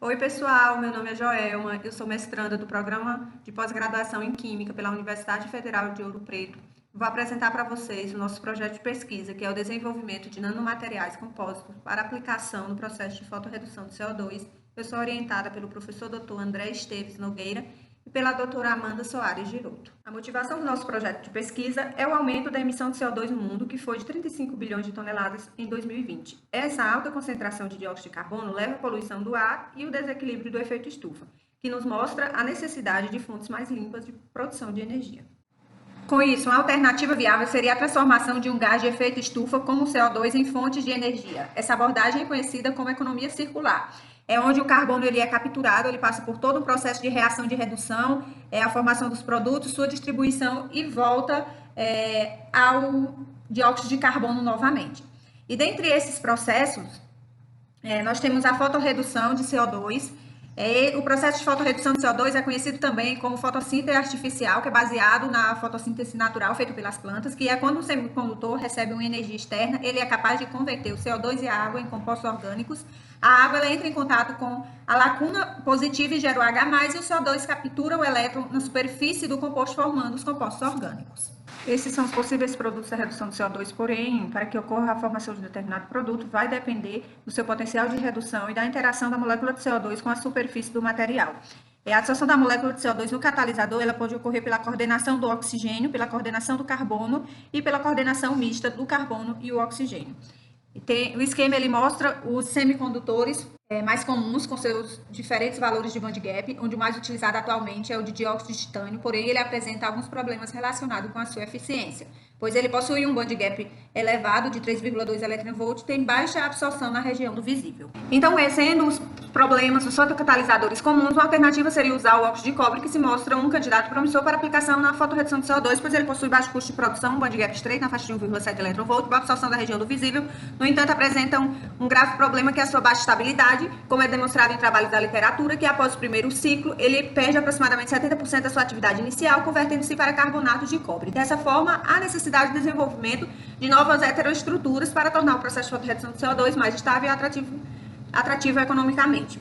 Oi, pessoal, meu nome é Joelma, eu sou mestranda do Programa de Pós-Graduação em Química pela Universidade Federal de Ouro Preto. Vou apresentar para vocês o nosso projeto de pesquisa, que é o desenvolvimento de nanomateriais compósitos para aplicação no processo de fotorredução de CO2. Eu sou orientada pelo professor Dr. André Esteves Nogueira e pela doutora Amanda Soares Giroto. A motivação do nosso projeto de pesquisa é o aumento da emissão de CO2 no mundo, que foi de 35 bilhões de toneladas em 2020. Essa alta concentração de dióxido de carbono leva à poluição do ar e o desequilíbrio do efeito estufa, que nos mostra a necessidade de fontes mais limpas de produção de energia. Com isso, uma alternativa viável seria a transformação de um gás de efeito estufa, como o CO2, em fontes de energia. Essa abordagem é conhecida como economia circular. É onde o carbono ele é capturado, ele passa por todo um processo de reação de redução, a formação dos produtos, sua distribuição e volta ao dióxido de carbono novamente. E dentre esses processos, nós temos a fotorredução de CO2. O processo de fotorredução de CO2 é conhecido também como fotossíntese artificial, que é baseado na fotossíntese natural feita pelas plantas, que é quando o semicondutor recebe uma energia externa, ele é capaz de converter o CO2 e a água em compostos orgânicos. A água ela entra em contato com a lacuna positiva e gera o H+, e o CO2 captura o elétron na superfície do composto, formando os compostos orgânicos. Esses são os possíveis produtos da redução do CO2, porém, para que ocorra a formação de determinado produto, vai depender do seu potencial de redução e da interação da molécula de CO2 com a superfície do material. A absorção da molécula de CO2 no catalisador, ela pode ocorrer pela coordenação do oxigênio, pela coordenação do carbono e pela coordenação mista do carbono e o oxigênio. O esquema ele mostra os semicondutores mais comuns, com seus diferentes valores de band gap, onde o mais utilizado atualmente é o de dióxido de titânio, porém ele apresenta alguns problemas relacionados com a sua eficiência, pois ele possui um band gap elevado de 3,2 eV e tem baixa absorção na região do visível. Então, sendo os problemas dos fotocatalisadores comuns, uma alternativa seria usar o óxido de cobre, que se mostra um candidato promissor para aplicação na fotorredução de CO2, pois ele possui baixo custo de produção, um band gap estreito na faixa de 1,7 eV, boa absorção da região do visível. No entanto, apresenta um grave problema, que é a sua baixa estabilidade, como é demonstrado em trabalhos da literatura, que após o primeiro ciclo, ele perde aproximadamente 70% da sua atividade inicial, convertendo-se para carbonato de cobre. Dessa forma, há necessidade de desenvolvimento de novas heteroestruturas para tornar o processo de fotorredução de CO2 mais estável e atrativo economicamente,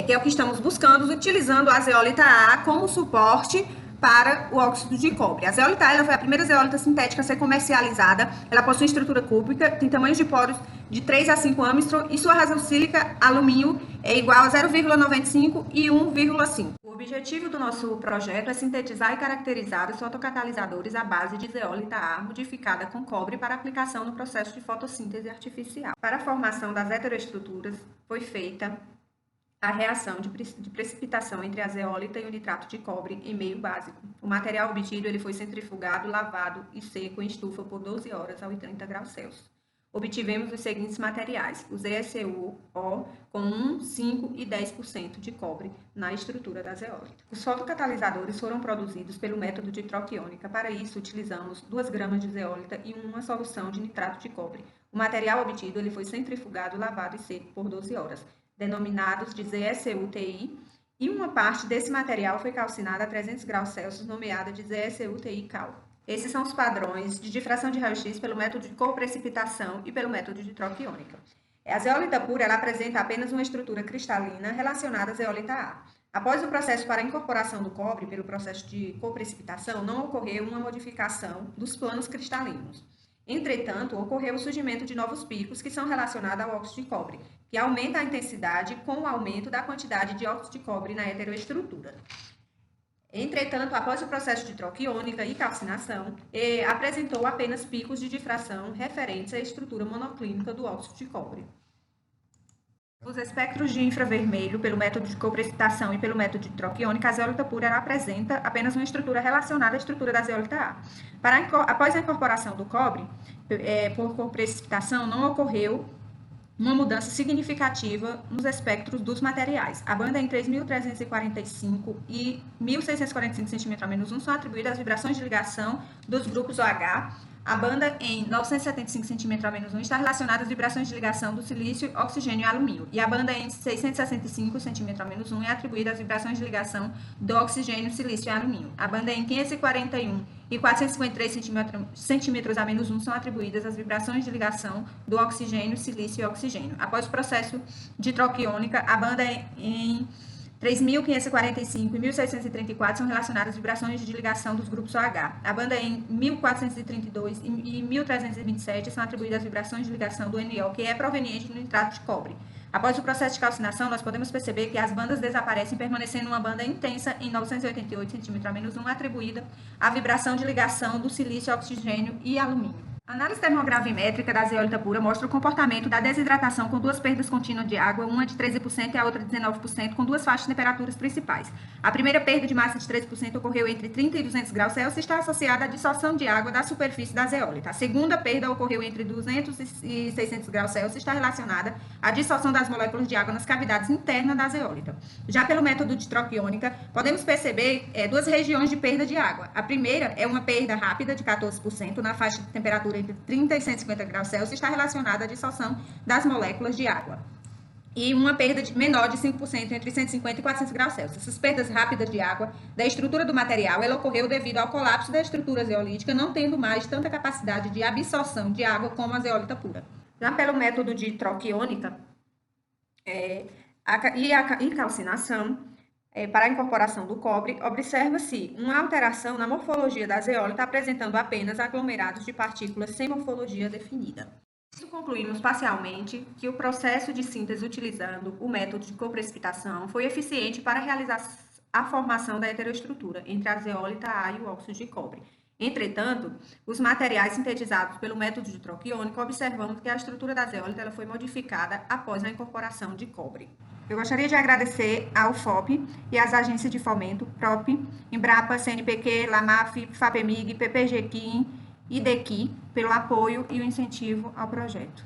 que é o que estamos buscando, utilizando a zeólita A como suporte para o óxido de cobre. A zeólita A foi a primeira zeólita sintética a ser comercializada. Ela possui estrutura cúbica, tem tamanhos de poros de 3 a 5 Armstrong e sua razão sílica alumínio é igual a 0,95 e 1,5. O objetivo do nosso projeto é sintetizar e caracterizar os fotocatalisadores à base de zeólita A modificada com cobre para aplicação no processo de fotossíntese artificial. Para a formação das heteroestruturas foi feita a reação de precipitação entre a zeólita e o nitrato de cobre em meio básico. O material obtido ele foi centrifugado, lavado e seco em estufa por 12 horas a 80 graus Celsius. Obtivemos os seguintes materiais: o ZSU com 1, 5 e 10% de cobre na estrutura da zeólita. Os fotocatalisadores foram produzidos pelo método de troca iônica. Para isso, utilizamos 2 gramas de zeólita e uma solução de nitrato de cobre. O material obtido ele foi centrifugado, lavado e seco por 12 horas. Denominados de ZSU-TI, e uma parte desse material foi calcinada a 300 graus Celsius, nomeada de ZSU-TI-Cal. Esses são os padrões de difração de raio-x pelo método de coprecipitação e pelo método de troca iônica. A zeólita pura ela apresenta apenas uma estrutura cristalina relacionada à zeólita A. Após o processo para a incorporação do cobre pelo processo de coprecipitação, não ocorreu uma modificação dos planos cristalinos. Entretanto, ocorreu o surgimento de novos picos que são relacionados ao óxido de cobre, que aumenta a intensidade com o aumento da quantidade de óxido de cobre na heteroestrutura. Entretanto, após o processo de troca iônica e calcinação, apresentou apenas picos de difração referentes à estrutura monoclínica do óxido de cobre. Os espectros de infravermelho, pelo método de coprecipitação e pelo método de troca iônica, a zeólita pura apresenta apenas uma estrutura relacionada à estrutura da zeólita A. Após a incorporação do cobre, por coprecipitação, não ocorreu uma mudança significativa nos espectros dos materiais. A banda entre 3.345 e 1.645 cm-1 são atribuídas às vibrações de ligação dos grupos OH. A banda em 975 cm a menos 1 está relacionada às vibrações de ligação do silício, oxigênio e alumínio. E a banda em 665 cm a menos 1 é atribuída às vibrações de ligação do oxigênio, silício e alumínio. A banda em 541 e 453 cm a menos 1 são atribuídas às vibrações de ligação do oxigênio, silício e oxigênio. Após o processo de troca iônica, a banda em 3.545 e 1.634 são relacionadas às vibrações de ligação dos grupos OH. A banda em 1.432 e 1.327 são atribuídas às vibrações de ligação do NO, que é proveniente do nitrato de cobre. Após o processo de calcinação, nós podemos perceber que as bandas desaparecem, permanecendo uma banda intensa em 988 cm a menos 1, atribuída à vibração de ligação do silício, oxigênio e alumínio. A análise termogravimétrica da zeólita pura mostra o comportamento da desidratação com duas perdas contínuas de água, uma de 13% e a outra de 19%, com duas faixas de temperaturas principais. A primeira perda de massa de 13% ocorreu entre 30 e 200 graus Celsius e está associada à dissolção de água da superfície da zeólita. A segunda perda ocorreu entre 200 e 600 graus Celsius e está relacionada à dissolção das moléculas de água nas cavidades internas da zeólita. Já pelo método de troca iônica, podemos perceber duas regiões de perda de água. A primeira é uma perda rápida de 14% na faixa de temperatura entre 30 e 150 graus Celsius está relacionada à dissolção das moléculas de água. E uma perda menor de 5% entre 150 e 400 graus Celsius. Essas perdas rápidas de água da estrutura do material, ela ocorreu devido ao colapso da estrutura zeolítica, não tendo mais tanta capacidade de absorção de água como a zeólita pura. Já pelo método de troca iônica e calcinação, para a incorporação do cobre, observa-se uma alteração na morfologia da zeólita, apresentando apenas aglomerados de partículas sem morfologia definida. Isso concluímos parcialmente que o processo de síntese utilizando o método de coprecipitação foi eficiente para realizar a formação da heteroestrutura entre a zeólita A e o óxido de cobre. Entretanto, os materiais sintetizados pelo método de troca iônica, observamos que a estrutura da zeólita ela foi modificada após a incorporação de cobre. Eu gostaria de agradecer ao FOP e às agências de fomento, PROP, Embrapa, CNPq, LAMAF, FAPEMIG, PPG-Kim e DEQI, pelo apoio e o incentivo ao projeto.